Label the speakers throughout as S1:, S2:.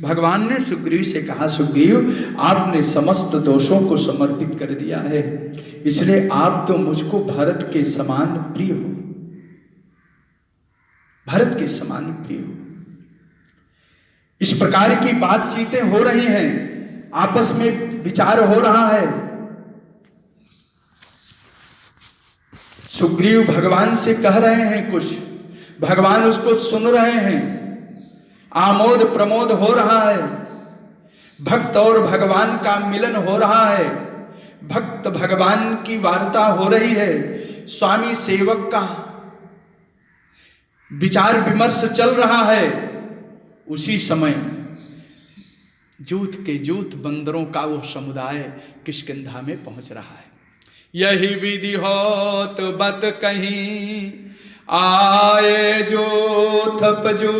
S1: भगवान ने सुग्रीव से कहा, सुग्रीव आपने समस्त दोषों को समर्पित कर दिया है, इसलिए आप तो मुझको भरत के समान प्रिय हो, भरत के समान प्रिय हो। इस प्रकार की बातचीतें हो रही हैं, आपस में विचार हो रहा है। सुग्रीव भगवान से कह रहे हैं कुछ, भगवान उसको सुन रहे हैं, आमोद प्रमोद हो रहा है, भक्त और भगवान का मिलन हो रहा है, भक्त भगवान की वार्ता हो रही है, स्वामी सेवक का विचार विमर्श चल रहा है। उसी समय जूथ के जूथ बंदरों का वो समुदाय किष्किंधा में पहुंच रहा है। यही विधि होत बत कहीं आए जूथ पजूथ,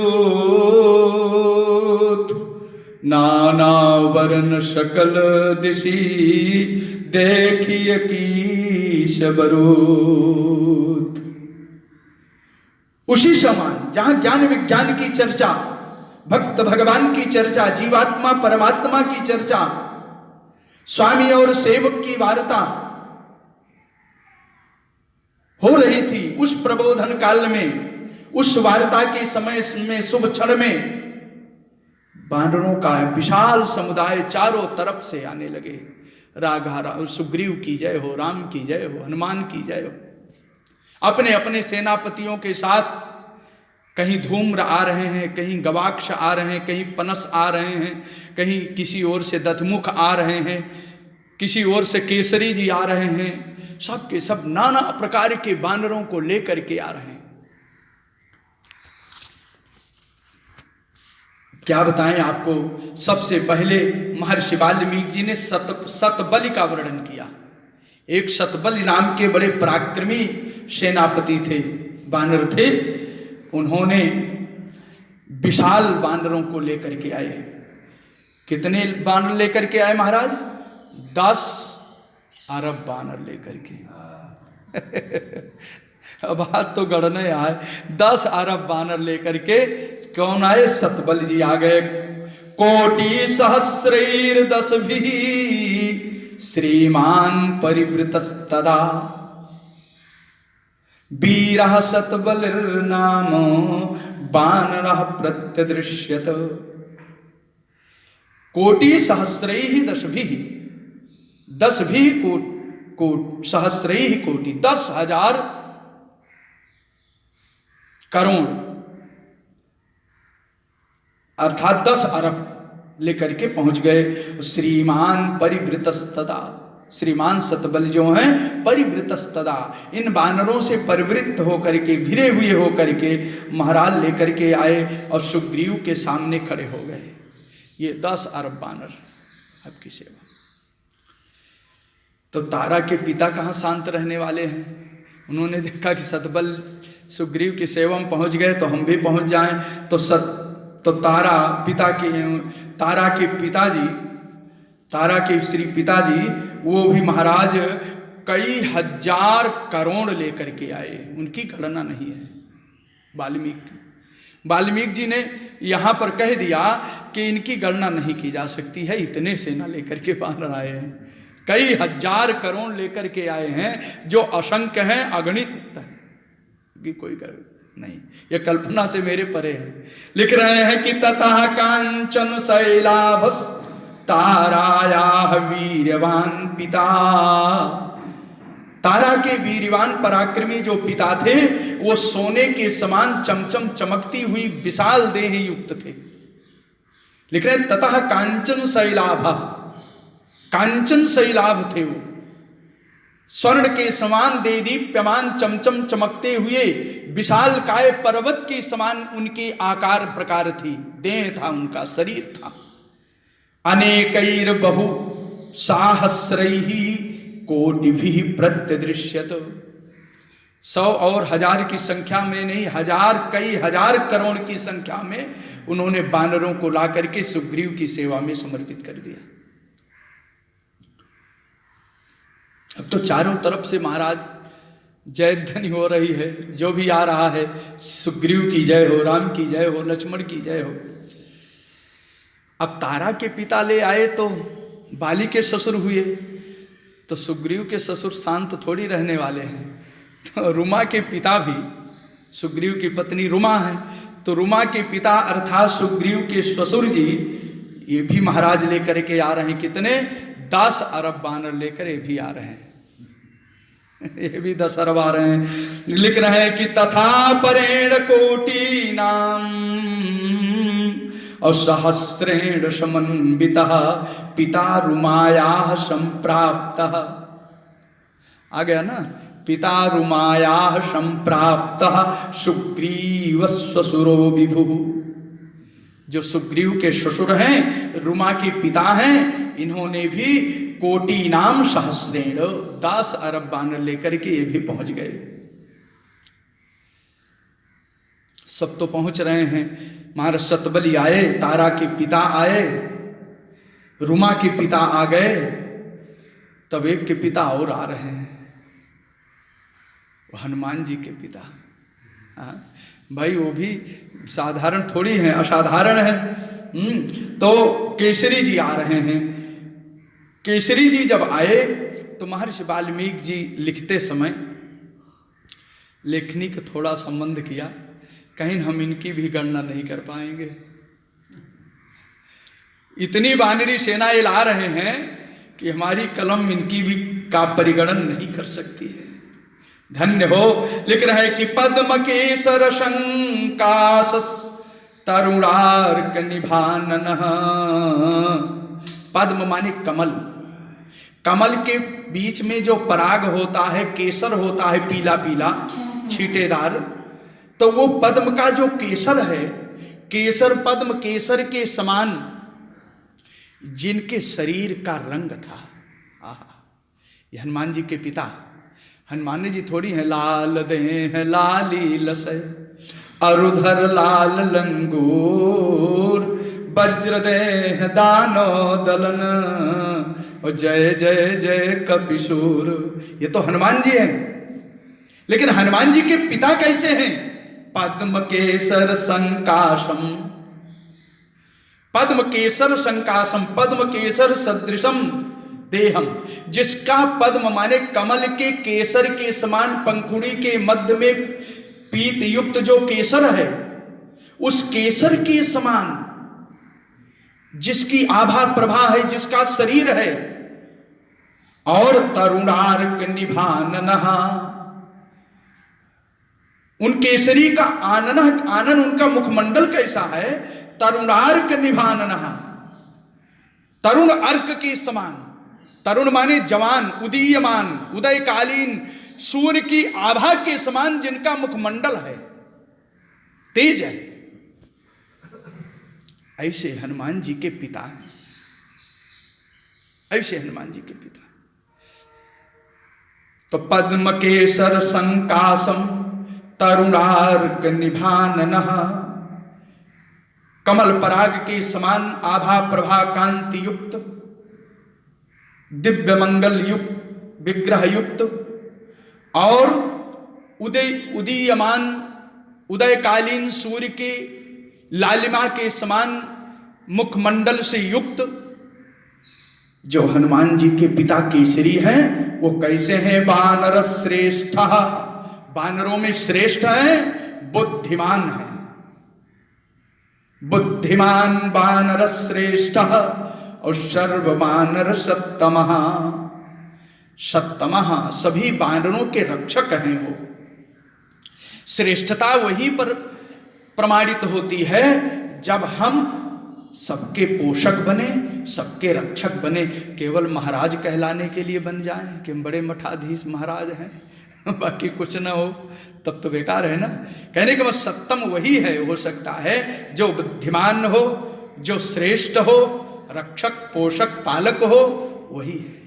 S1: नाना वर्ण सकल दिशि देखिए कीश बरूथ। उसी समान जहां ज्ञान विज्ञान की चर्चा, भक्त भगवान की चर्चा, जीवात्मा परमात्मा की चर्चा, स्वामी और सेवक की वार्ता हो रही थी, उस प्रबोधन काल में, उस वार्ता के समय में, शुभ क्षण में बानरों का विशाल समुदाय चारों तरफ से आने लगे। राघा सुग्रीव की जय हो, राम की जय हो, हनुमान की जय हो। अपने अपने सेनापतियों के साथ कहीं धूम्र आ रहे हैं, कहीं गवाक्ष आ रहे हैं, कहीं पनस आ रहे हैं, कहीं किसी ओर से दधमुख आ रहे हैं, किसी ओर से केसरी जी आ रहे हैं। सब के सब नाना प्रकार के बानरों को लेकर के आ रहे हैं। क्या बताएं आपको, सबसे पहले महर्षि वाल्मीकि जी ने सतबलि का वर्णन किया। एक सतबलि नाम के बड़े पराक्रमी सेनापति थे, बानर थे। उन्होंने विशाल बानरों को लेकर के आए। कितने बानर लेकर के आए महाराज? 10 अरब बानर लेकर के। अब बात तो गढ़ने आए, 10 अरब बानर लेकर के कौन आए? सतबल जी आ गए। कोटि सहस्रैर 10 भी श्रीमान परिवृतस्तदा, वीरः सतबलिर्नाम बानरः प्रत्यदृश्यत। कोटि सहस्रैः 10 भी, 10 भी कोट सहस्रैः कोटि, 10,000 करोड़ अर्थात 10 अरब लेकर के पहुंच गए। श्रीमान परिवृतस्तदा, श्रीमान सतबल जो हैं परिवृतस्तदा, इन बानरों से परिवृत होकर के, घिरे हुए होकर के महाराज लेकर के आए और सुग्रीव के सामने खड़े हो गए। ये 10 अरब बानर आपकी सेवा। तो तारा के पिता कहाँ शांत रहने वाले हैं? उन्होंने देखा कि सतबल सुग्रीव की सेवा में पहुंच गए तो हम भी पहुंच जाएं। तो तारा के पिताजी, तारा के श्री पिताजी, वो भी महाराज कई हजार करोड़ लेकर के आए। उनकी गणना नहीं है। वाल्मीकि जी ने यहाँ पर कह दिया कि इनकी गणना नहीं की जा सकती है, इतने सेना लेकर के बानर आए हैं, कई हजार करोड़ लेकर के आए हैं, जो असंख्य हैं, अगणित की कोई नहीं। ये कल्पना से मेरे परे है। लिख रहे हैं कि ततः कांचन शैलाभस ताराया वीरवान पिता, तारा के वीरवान पराक्रमी जो पिता थे वो सोने के समान चमचम चमकती हुई विशाल देह युक्त थे। लिख रहे ततः कांचन शैलाभ, कांचन शैलाभ थे वो, स्वर्ण के समान देदीप्यमान चमचम चमकते हुए विशाल काय पर्वत के समान उनके आकार प्रकार थी, देह था उनका, शरीर था। अनेकैर बहु साहस्रैहि कोटिभिः प्रत्यदृश्यत, 100 और 1000 की संख्या में नहीं, कई हजार करोड़ की संख्या में उन्होंने बानरों को ला करके सुग्रीव की सेवा में समर्पित कर दिया। अब तो चारों तरफ से महाराज जय ध्वनि हो रही है, जो भी आ रहा है सुग्रीव की जय हो, राम की जय हो, लक्ष्मण की जय हो। अब तारा के पिता ले आए तो बाली के ससुर हुए, तो सुग्रीव के ससुर शांत थोड़ी रहने वाले हैं। तो रुमा के पिता भी, सुग्रीव की पत्नी रुमा है, तो रुमा के पिता अर्थात सुग्रीव के ससुर जी ये भी महाराज लेकर के आ रहे हैं। कितने? 10 अरब वानर लेकर ये भी आ रहे हैं। ये भी 10 अरब आ रहे हैं। लिख रहे हैं कि तथा परेण कोटि नाम और सहस्रेण समन्विता पिता रुमायाः संप्राप्तः। आ गया ना? पिता रुमायाः संप्राप्तः सुग्रीव ससुरो विभु। जो सुग्रीव के ससुर हैं, रुमा के पिता हैं, इन्होंने भी कोटि नाम सहस्रेण 10 अरब वानर लेकर के ये भी पहुंच गए। सब तो पहुंच रहे हैं। महाराज सतबली आए, तारा के पिता आए, रुमा के पिता आ गए, तब एक के पिता और आ रहे हैं, हनुमान जी के पिता। भाई वो भी साधारण थोड़ी है, असाधारण है। तो केसरी जी आ रहे हैं। केसरी जी जब आए तो महर्षि वाल्मीकि जी लिखते समय लेखनी का थोड़ा संबंध किया, कहीं हम इनकी भी गणना नहीं कर पाएंगे। इतनी वानरी सेना ये ला रहे हैं कि हमारी कलम इनकी भी का परिगणन नहीं कर सकती है। धन्य हो। लिख रहे हैं कि पद्म केसर शंकासस तरुणार्क निभानन। पद्म माने कमल, कमल के बीच में जो पराग होता है, केसर होता है पीला पीला छींटेदार, तो वो पद्म का जो केसर है, केसर पद्म केसर के समान जिनके शरीर का रंग था। ये हनुमान जी के पिता, हनुमान जी थोड़ी हैं लाल देह लाली लसय अरुधर लाल लंगूर वज्र देह दानो दलन और जय जय जय कपिशूर। ये तो हनुमान जी हैं। लेकिन हनुमान जी के पिता कैसे हैं? पद्म केसर संकाशम, पद्म केसर संकाशम, पद्म केसर सदृशम देहम, जिसका पद्म माने कमल के केसर के समान पंखुड़ी के मध्य में पीत युक्त जो केसर है, उस केसर के समान जिसकी आभा प्रभा है, जिसका शरीर है, और तरुणार्क निभाननहा, उन केसरी का आनन उनका मुखमंडल कैसा है? तरुणार्क निभाननहा, तरुण अर्क के समान। तरुण माने जवान, उदीयमान, उदयकालीन सूर्य की आभा के समान जिनका मुखमंडल है, तेज है, ऐसे हनुमान जी के पिता हैं। ऐसे हनुमान जी के पिता। तो पद्म केसर संकासम तरुणार्क निभाननः, कमल पराग के समान आभा प्रभा कांति युक्त, दिव्य मंगल युक्त, विग्रह युक्त, और उदीयमान उदयकालीन सूर्य के लालिमा के समान मुखमंडल से युक्त जो हनुमान जी के पिता केसरी हैं, वो कैसे हैं? वानर श्रेष्ठ, वानरों में श्रेष्ठ हैं, बुद्धिमान है। बुद्धिमान वानर श्रेष्ठ और सर्व वानर सत्तमः, सत्तमः सभी वानरों के रक्षक हैं। वो श्रेष्ठता वहीं पर प्रमाणित होती है जब हम सबके पोषक बने, सबके रक्षक बने। केवल महाराज कहलाने के लिए बन जाएं कि हम बड़े मठाधीश महाराज हैं, बाकी कुछ ना हो, तब तो बेकार है ना। कहने का मतलब सत्तम वही है, हो सकता है जो बुद्धिमान हो, जो श्रेष्ठ हो, रक्षक पोषक पालक हो, वही है।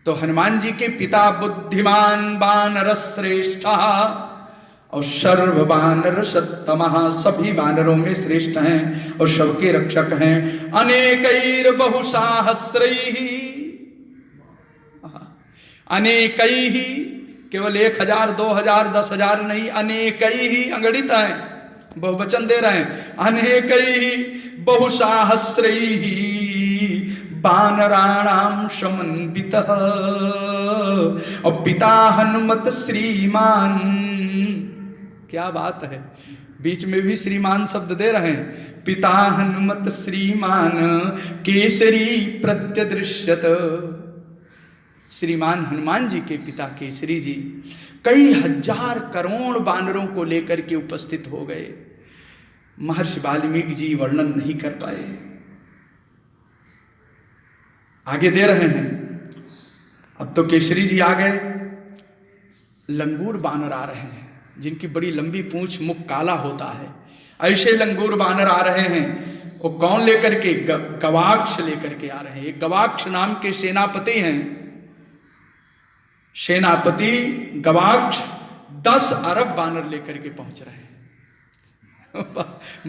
S1: तो हनुमान जी के पिता बुद्धिमान वानर श्रेष्ठ और सर्व वानर सत्तमः, सभी वानरों में श्रेष्ठ हैं और सबके रक्षक हैं। अनेकैर बहुसाहस्रैः, अनेकैः केवल 1000 2000 10,000 नहीं, अनेकैः अगणित हैं, बहुवचन दे रहे हैं, अनेकैः बहुसाहस्रैः वानराणां समन्वितः और पिता हनुमत श्रीमान। क्या बात है, बीच में भी श्रीमान शब्द दे रहे हैं। पिता हनुमत श्रीमान केसरी प्रत्यदृश्यत। श्रीमान हनुमान जी के पिता केसरी जी कई हजार करोड़ वानरों को लेकर के उपस्थित हो गए। महर्षि वाल्मीकि जी वर्णन नहीं कर पाए। आगे दे रहे हैं, अब तो केसरी जी आ गए, लंगूर वानर आ रहे हैं जिनकी बड़ी लंबी पूंछ, मुख काला होता है। ऐसे लंगूर वानर आ रहे हैं। वो कौन लेकर के? गवाक्ष लेकर के आ रहे हैं। एक गवाक्ष नाम के सेनापति हैं। सेनापति गवाक्ष 10 अरब वानर लेकर के पहुंच रहे हैं।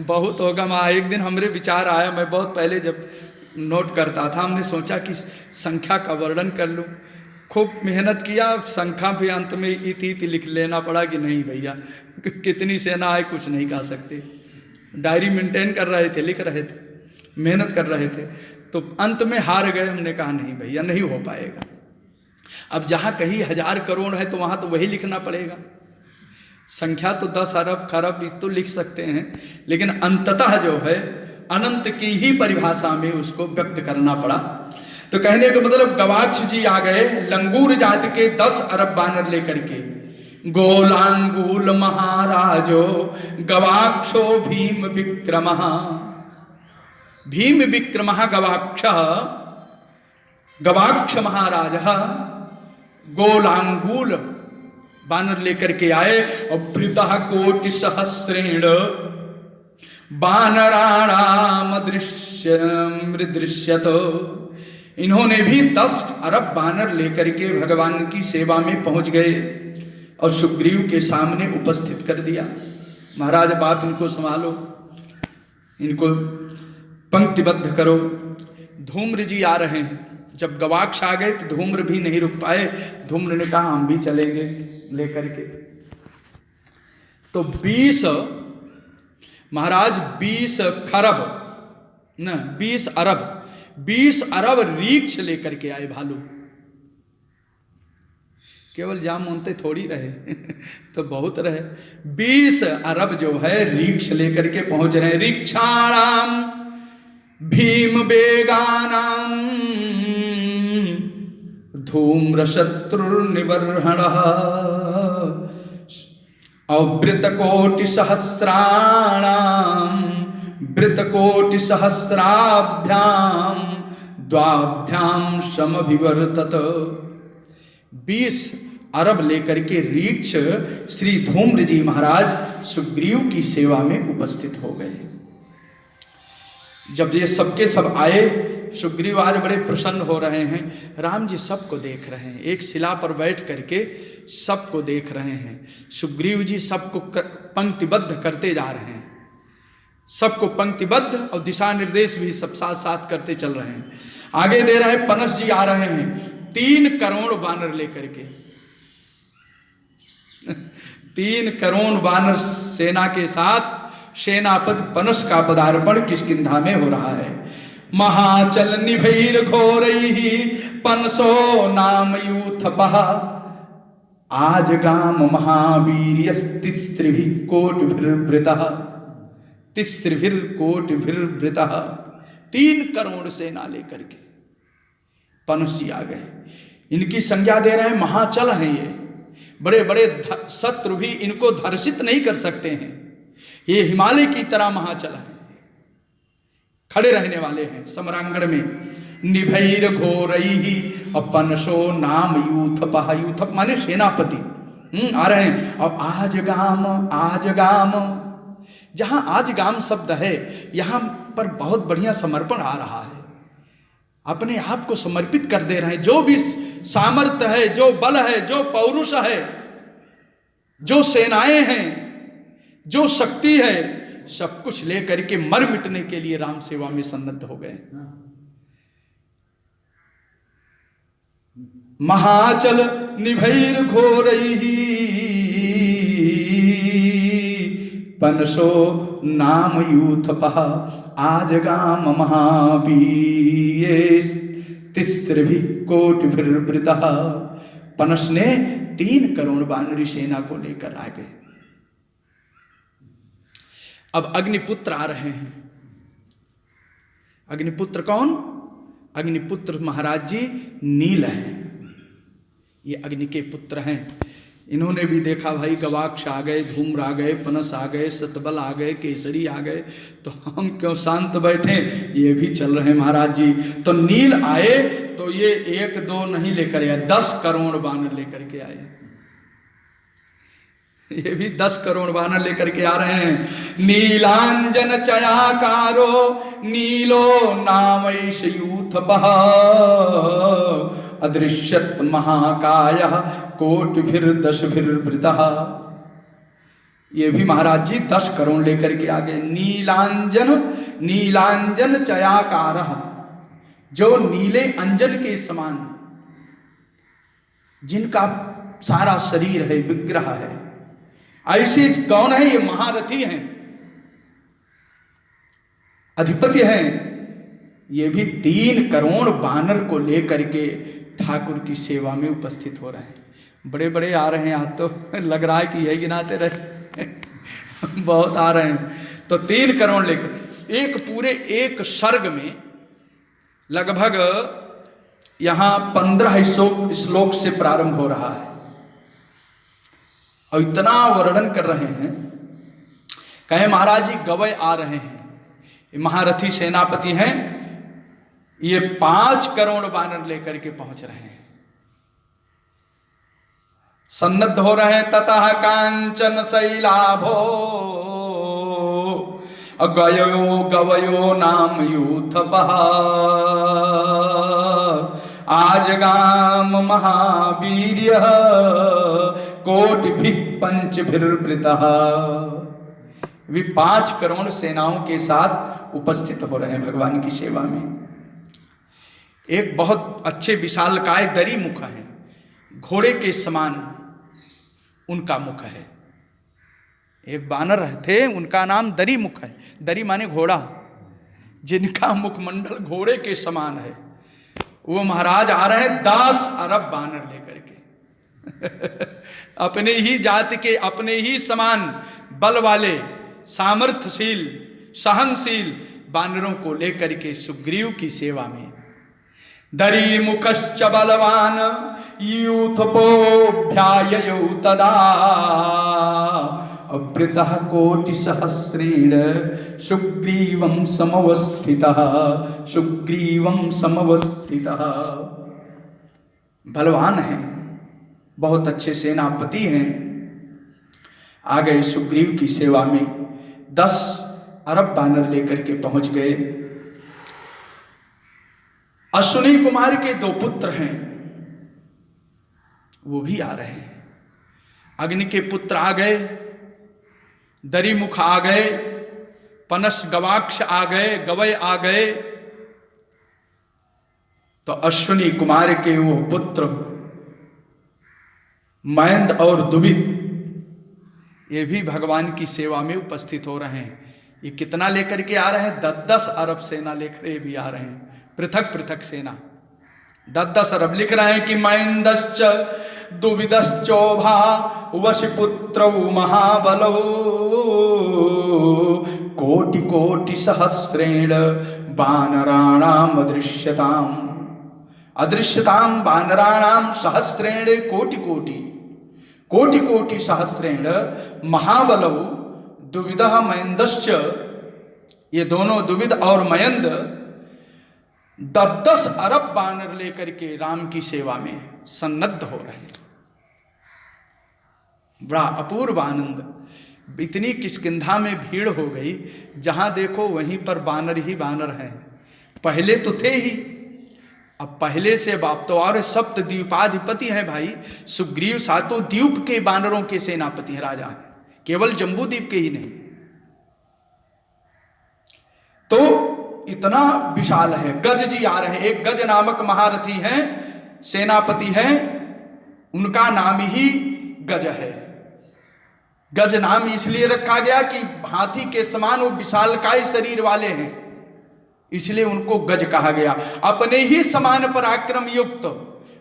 S1: बहुत होगा वहाँ। एक दिन हमरे विचार आया, मैं बहुत पहले जब नोट करता था, हमने सोचा कि संख्या का वर्णन कर लूँ। खूब मेहनत किया, संख्या भी अंत में इति लिख लेना पड़ा कि नहीं भैया कितनी सेना है कुछ नहीं कह सकते। डायरी मेंटेन कर रहे थे, लिख रहे थे, मेहनत कर रहे थे, तो अंत में हार गए। हमने कहा नहीं भैया नहीं हो पाएगा। अब जहाँ कहीं 1000 करोड़ है तो वहाँ तो वही लिखना पड़ेगा। संख्या तो 10 अरब खरब तो लिख सकते हैं, लेकिन अंततः जो है अनंत की ही परिभाषा में उसको व्यक्त करना पड़ा। तो कहने का मतलब गवाक्ष जी आ गए, लंगूर जाति के 10 अरब वानर लेकर के। गोलांगूल महाराजो गवाक्षो भीम विक्रमः। भीम विक्रमः गवाक्ष, गवाक्ष महाराज गोलांगूल वानर लेकर के आए। और वृतः कोटि सहस्रेण वानराणाम दृश्यत। इन्होंने भी 10 अरब वानर लेकर के भगवान की सेवा में पहुंच गए और सुग्रीव के सामने उपस्थित कर दिया। महाराज बाप इनको संभालो, इनको पंक्तिबद्ध करो। धूम्र जी आ रहे हैं। जब गवाक्ष आ गए तो धूम्र भी नहीं रुक पाए। धूम्र ने कहा हम भी चलेंगे लेकर के। तो 20 महाराज 20 खरब न 20 अरब 20 अरब रीक्ष लेकर के आए भालू। केवल जामोनते थोड़ी रहे तो बहुत रहे। 20 अरब जो है रीक्ष लेकर के पहुंच रहे हैं। रीक्षाणाम भीम बेगानाम धूम्र शत्रुर्निवर्हणः अवृतकोटि सहस्राणाम वृतकोटि सहस्राभ्याम द्वाभ्याम समभिवर्तत। 20 अरब लेकर के रीक्ष श्री धूम्र जी महाराज सुग्रीव की सेवा में उपस्थित हो गए। जब ये सबके सब आए, सुग्रीव आज बड़े प्रसन्न हो रहे हैं। राम जी सबको देख रहे हैं, एक शिला पर बैठ करके सबको देख रहे हैं। सुग्रीव जी सबको पंक्तिबद्ध करते जा रहे हैं, सबको पंक्तिबद्ध और दिशा निर्देश भी सब साथ साथ करते चल रहे हैं। आगे दे रहे हैं, पनस जी आ रहे हैं 3 करोड़ वानर लेकर के। 3 करोड़ वानर सेना के साथ सेनापति पनस का पदार्पण किष्किंधा में हो रहा है। महाचल निभैर घोरैहि पनसो नाम यूथपः आज गाम महावीर्यस्तिस्त्रिभिः कोटिभिर्वृतः। तिस्त्रिभिर कोटिभिर्वृतः। 3 करोड़ सेना लेकर के पनस जी आ गए। इनकी संज्ञा दे रहे हैं, महाचल हैं ये, बड़े बड़े शत्रु भी इनको धर्षित नहीं कर सकते हैं। ये हिमालय की तरह महाचल है, खड़े रहने वाले हैं सम्रांगण में। निभैर घोरैहि पनसो नाम यूथपः। यूथप माने सेनापति आ रहे हैं। और आज गाम जहां आज गाम शब्द है, यहां पर बहुत बढ़िया समर्पण आ रहा है। अपने आप को समर्पित कर दे रहे हैं। जो भी सामर्थ्य है, जो बल है, जो पौरुष है, जो सेनाएं हैं, जो शक्ति है, सब कुछ लेकर के मर मिटने के लिए राम सेवा में सन्नद्ध हो गए। महाचल निभैर घोरैहि पनसो नाम यूथपः आजगाम महावीर तिस्रभिः कोटिभिर्वृतः। पनस ने 3 करोड़ वानरी सेना को लेकर आ गए। अब अग्निपुत्र आ रहे हैं। अग्निपुत्र कौन? अग्निपुत्र महाराज जी नील हैं। ये अग्नि के पुत्र हैं। इन्होंने भी देखा भाई गवाक्ष आ गए, धूम्र आ गए, पनस आ गए, सतबल आ गए, केसरी आ गए, तो हम क्यों शांत बैठे, ये भी चल रहे महाराज जी। तो नील आए तो ये 1-2 नहीं लेकर आए, 10 करोड़ वानर लेकर के आए। ये भी 10 करोड़ वानर लेकर के आ रहे हैं। नीलांजन चयाकारो नीलो नामैष यूथपः अदृश्यत महाकायः कोटिभिर्दशभिर्वृतः। ये भी महाराज जी 10 करोड़ लेकर के आ गए। नीलांजन चयाकारः, जो नीले अंजन के समान, जिनका सारा शरीर है, विग्रह है, ऐसे कौन है? ये महारथी हैं, अधिपति हैं। ये भी 3 करोड़ वानर को लेकर के ठाकुर की सेवा में उपस्थित हो रहे हैं। बड़े बड़े आ रहे हैं, आज तो लग रहा है कि यही गिनाते रहे बहुत आ रहे हैं। तो 3 करोड़ लेकर एक पूरे एक सर्ग में लगभग यहाँ 15 श्लोक से प्रारंभ हो रहा है और इतना वर्णन कर रहे हैं। कहे महाराज जी गवय आ रहे हैं, महारथी सेनापति हैं, ये 5 करोड़ वानर लेकर के पहुंच रहे हैं, सन्नद्ध हो रहे हैं। ततः कांचन शैलाभो गयो गवयो नाम यूथपः आजगाम महावीर्यः कोटिभिः पंचभिर्वृतः। वे 5 करोड़ सेनाओं के साथ उपस्थित हो रहे हैं भगवान की सेवा में। एक बहुत अच्छे विशालकाय दरी मुख है, घोड़े के समान उनका मुख है। एक वानर थे, उनका नाम दरी मुख है। दरी माने घोड़ा, जिनका मुखमंडल घोड़े के समान है। वो महाराज आ रहे हैं 10 अरब वानर लेकर के अपने ही जाति के, अपने ही समान बल वाले, सामर्थ्यशील, सहनशील वानरों को लेकर के सुग्रीव की सेवा में। दरी मुखश्च बलवान यूथपोऽभ्याययौ तदा अवृतः कोटि सहस्रेण सुग्रीवं समवस्थितः सुग्रीवं समवस्थितः। बलवान हैं, बहुत अच्छे सेनापति हैं, आ गए सुग्रीव की सेवा में। 10 अरब वानर लेकर के पहुंच गए। अश्विनी कुमार के 2 पुत्र हैं, वो भी आ रहे हैं। अग्नि के पुत्र आ गए, दरीमुख आ गए, पनस गवाक्ष आ गए, गवय आ गए। तो अश्विनी कुमार के वो पुत्र मयंद और दुबित, ये भी भगवान की सेवा में उपस्थित हो रहे हैं। ये कितना लेकर के आ रहे हैं? 10 अरब सेना लेकर ये भी आ रहे हैं, पृथक पृथक सेना। 10 अरब लिख रहे हैं कि मयंदश्च दुविदश्चोभा वशिपुत्रौ महाबलौ कोटि कोटि सहस्रेण वानराणाम अदृश्यताम। अदृश्यताम वानराणाम सहस्रेण कोटि कोटि कोटि कोटि सहस्रेण महाबलौ दुविदः मयंदश्च। ये दोनों दुविद और मयंद 10 अरब वानर लेकर के राम की सेवा में सन्नद्ध हो रहे हैं। बड़ा अपूर्व आनंद। इतनी किष्किंधा में भीड़ हो गई, जहां देखो वहीं पर वानर ही वानर हैं। पहले तो थे ही, अब पहले से बाप तो और सप्त द्वीपाधिपति हैं भाई। सुग्रीव 7 द्वीप के वानरों के सेनापति हैं, राजा हैं, केवल जम्बू द्वीप के ही नहीं। तो इतना विशाल है। गज जी आ रहे हैं, एक गज नामक महारथी हैं, सेनापति हैं, उनका नाम ही गज है। गज नाम इसलिए रखा गया कि हाथी के समान वो विशालकाय शरीर वाले हैं, इसलिए उनको गज कहा गया। अपने ही समान पराक्रम युक्त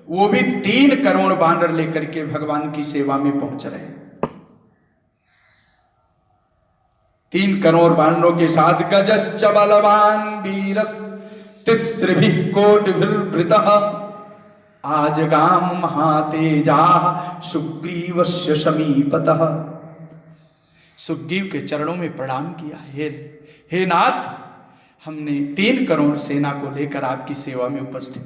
S1: वो भी 3 करोड़ वानर लेकर के भगवान की सेवा में पहुंच रहे हैं। 3 करोड़ वानरों के साथ गजश्च बलवान वीरस तिस्त्रिभिः कोटिभिर्वृतः आजगाम महातेजा सुग्रीवस्य समीपतः। सुग्रीव के चरणों में प्रणाम किया, हे नाथ, हमने 3 करोड़ सेना को लेकर आपकी सेवा में उपस्थित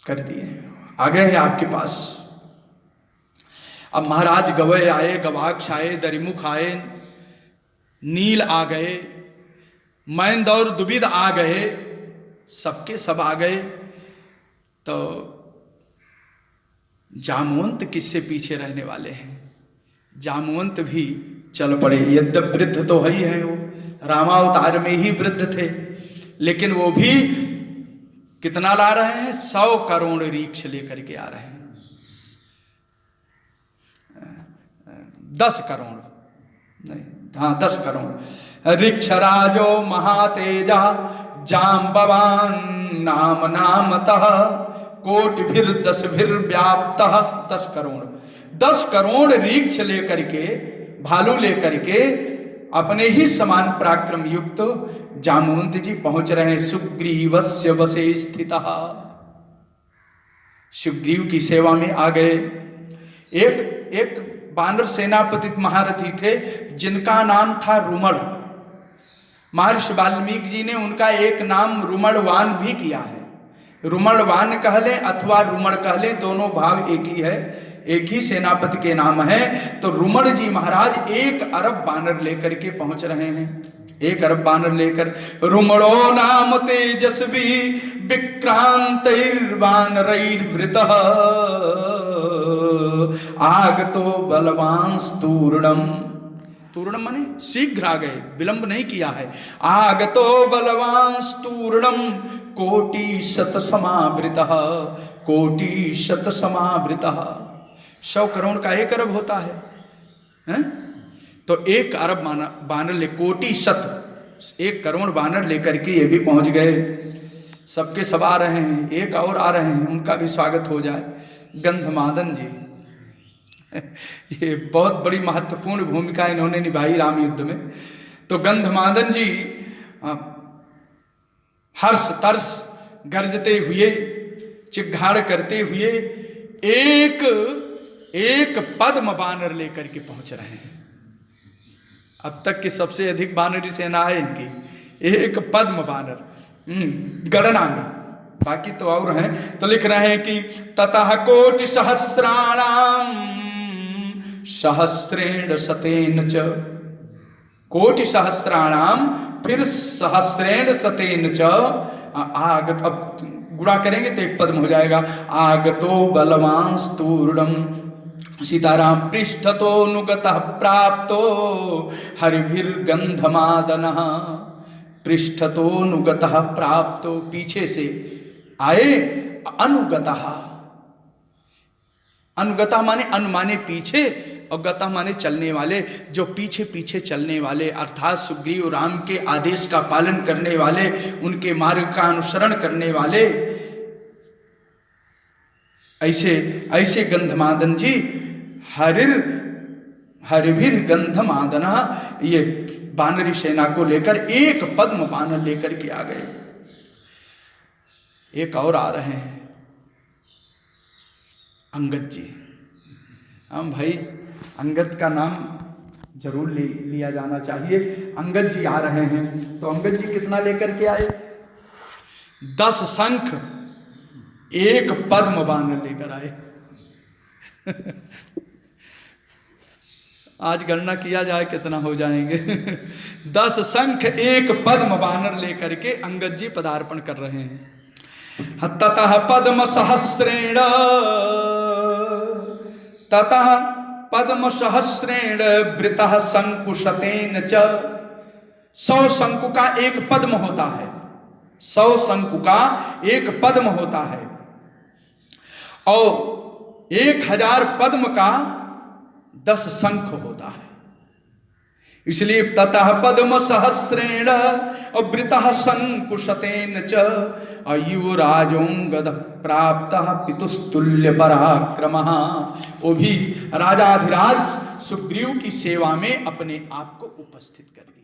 S1: कर दिए, आ गए हैं आपके पास। अब महाराज गवय आए, गवाक्ष आए, दरिमुख आए, नील आ गए, मैंद और दुबिद आ गए, सबके सब आ गए। तो जामवंत किससे पीछे रहने वाले हैं? जामवंत भी चल पड़े। यद्यप वृद्ध तो ही है, वो रामावतार में ही वृद्ध थे, लेकिन वो भी कितना ला रहे हैं? 100 करोड़ रीक्ष लेकर के आ रहे हैं। 10 करोड़ नहीं, हाँ 10 करोड़। ऋक्षराजो महातेजा जाम्बवान नाम नामतः कोटिभिर्दशभिर्व्याप्तः। 10 करोड़, 10 करोड़ रीक्ष लेकर के, भालू लेकर के, अपने ही समान पराक्रम युक्त जामवंत जी पहुंच रहे हैं सुग्रीवस्य वशे स्थितः। सुग्रीव की सेवा में आ गए। एक वानर सेनापति महारथी थे जिनका नाम था रुमड़। महर्षि वाल्मीकि जी ने उनका एक नाम रुमड़वान भी किया है। रुमड़वान कह लें अथवा रुमड़ कह लें, दोनों भाव एक ही है, एक ही सेनापति के नाम है। तो रुमड़ जी महाराज 1 अरब वानर लेकर के पहुंच रहे हैं। 1 अरब वानर लेकर। रुमड़ो नाम तेजस्वी विक्रांतैर्वानरैर्वृतः आगतो बलवांस्तूर्णम। तूर्णम माने शीघ्र आ गए, विलंब नहीं किया है। आगतो बलवांस्तूर्णम कोटिशत समावृतः, कोटिशत समावृतः। 100 करोड़ का 1 अरब होता है? तो 1 अरब वानर ले, कोटिशत 1 करोड़ वानर लेकर के ये भी पहुंच गए। सबके सब आ रहे हैं, एक और आ रहे हैं, उनका भी स्वागत हो जाए। गंधमादन जी, ये बहुत बड़ी महत्वपूर्ण भूमिका इन्होंने निभाई राम युद्ध में। तो गंधमादन जी हर्ष तरस गरजते हुए, चिघाड़ करते हुए एक पद्म बानर लेकर के पहुंच रहे हैं। अब तक की सबसे अधिक बानरी सेना है इनकी, 1 पद्म बानर गणना में, बाकी तो और हैं। तो लिख रहे हैं कि ततः कोटि सहस्राणाम सहस्रेण शतेन च। कोटि सहस्राणाम, फिर सहस्रेण शतेन च आगत। अब गुणा करेंगे तो 1 पद्म हो जाएगा। आगतो बलवांस्तूर्णम सीताराम पृष्ठतोऽनुगतः प्राप्तो हरिभिर्गंधमादनः। पृष्ठतोऽनुगतः प्राप्तो, पीछे से आए। अनुगतः, अनुगतः माने अनुमाने पीछे, और गतः माने चलने वाले, जो पीछे पीछे चलने वाले, अर्थात सुग्रीव राम के आदेश का पालन करने वाले, उनके मार्ग का अनुसरण करने वाले। ऐसे गंधमादन जी हरिभिर गंधमादना, ये बानरी सेना को लेकर 1 पद्म बानर लेकर के आ गए। एक और आ रहे हैं, अंगद जी। हम भाई अंगद का नाम जरूर लिया जाना चाहिए। अंगद जी आ रहे हैं। तो अंगद जी कितना लेकर के आए? 10 शंख 1 पद्म बानर लेकर आए। आज गणना किया जाए कितना हो जाएंगे। 10 शंख 1 पद्म बानर लेकर के अंगद जी पदार्पण कर रहे हैं। ततः पद्म सहस्रेण, ततः पद्म सहस्रेण वृतः शंकुशतेन च। 100 शंकु का 1 पद्म होता है, 100 शंकु का 1 पद्म होता है, और 1000 पद्म का 10 शंख होता है। इसलिए ततः पद्म सहस्रेण अवृतः शंकुशतेन च अयुराजोंगद प्राप्त पितुस्तुल्य पराक्रमः। वो भी राजाधिराज सुग्रीव की सेवा में अपने आप को उपस्थित कर दिया।